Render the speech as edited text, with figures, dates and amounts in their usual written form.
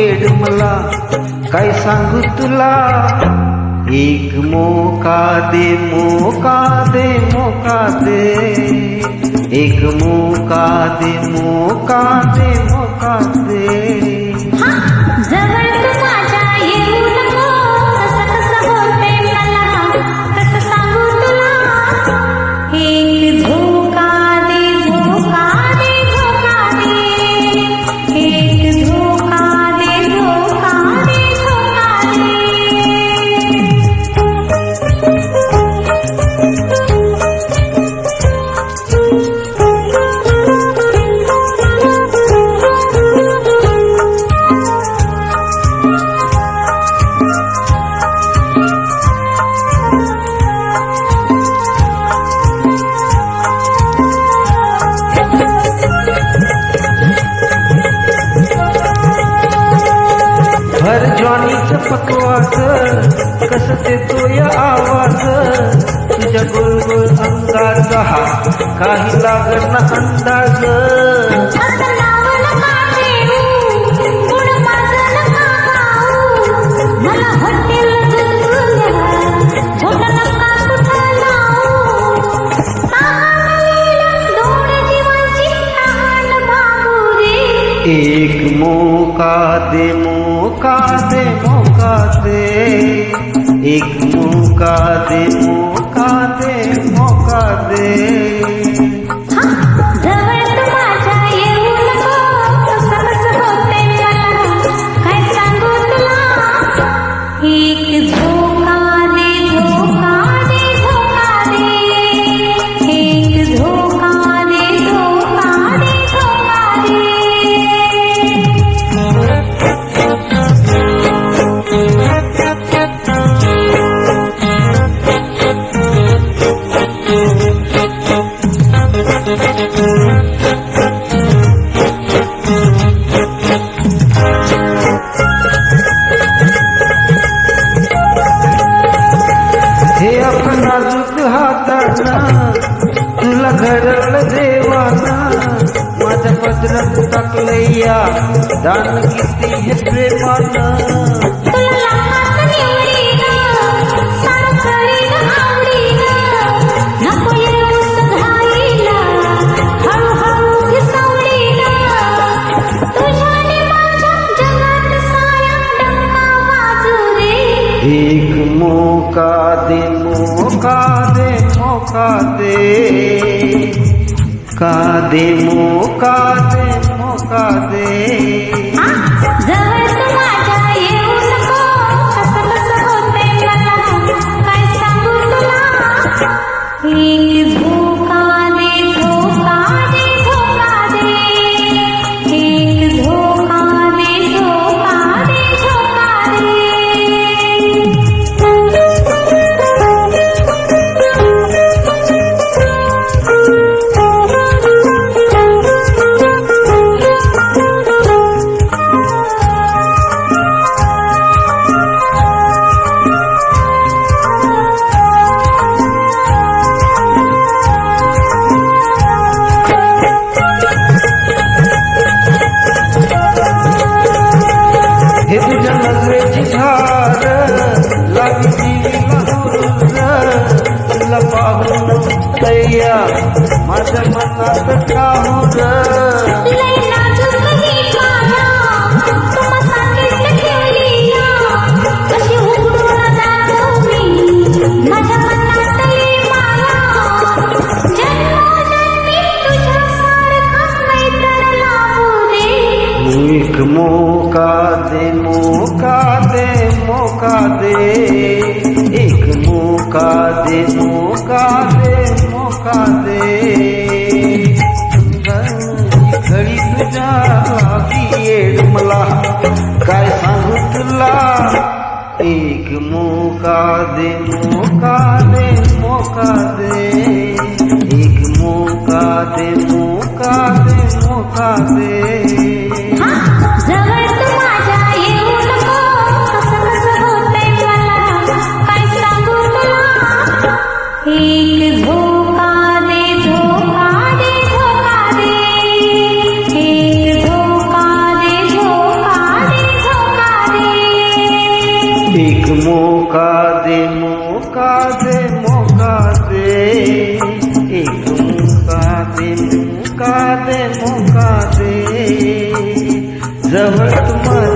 येड मला काय सांगू तुला. एक मोका दे मोका दे मोका दे, एक मोका दे मोका दे मोका दे. जवळ तू माझ्या येऊ नको, कसं कसं होते मला, कसं सांगू तुला. एक झोका दे झोका दे झोका दे, एक झोका दे झोका दे झोका दे. भर ज्वानीचं पकवास कसं देतो या आवाज. तुझ्या गोलगोल अंगाचा हा काही लागण अंदाज. असं नाव नका ठेवू, गुण माझं नका गाऊ. मला हॉटेल गुलगुल्या, झोट नका कुठं लावू. तहान दोन जीवांची तहान भागू दे. एक मोका दे मोका दे मोका दे, एक मोका दे मोका दे मोका दे. जवळ तू माझ्या येऊ नको, कसं कसं होते मला, काय सांगू तुला. एक झोका दे झोका दे झोका दे, एक झोका दे झोका दे झोका दे. हे आपण नाजूक हाताना तुला घडवलं देवाना. माझ्या पदरात टाकलंया दान किती हे प्रेमानं. तुला हात निवडीनं, साखरीनं आवडीनं, नको येऊस घाईला, हळूहळू घिसवडीनं. तुझ्याने माझ्या जगात साऱ्या डंका वाजू दे. एक मोका दे मोका दे मोका दे, का दे मोका दे मोका दे. जवळ तू माझ्या येऊ नको, कसं कसं होते मला, काय सांगू तुला. एक झोका दे झोका दे झोका दे, एक झोका दे झोका दे झोका दे. हे तुझ्या नजरेची झाड लागली तुला पाहून तय्या माझ्या मनात काहून. लय नाजूक ही माया, तुम्हा सांगितलं ठेवलीया, कशी उघडून जातो मी माझ्या मनातली माया. जन्मोजन्मी तुझ्यासारखा मैत्र लाभू दे. एक मोका दे मोका दे मोका दे, एक मोका दे मोका दे मोका दे. घडी तुझ्या लागी येड मला काय सांगू तुला. एक मोका दे मोका दे मोका दे, एक मोका दे मोका दे मोका दे. जवळ तू माझ्या येऊ नको, कसं कसं होते मला, काय सांगू तुला. एक झोका दे झोका दे झोका दे, एक झोका दे झोका दे झोका मौका दे मौका दे एक मौका दे मौका दे मौका दे जवळ तुम्हाला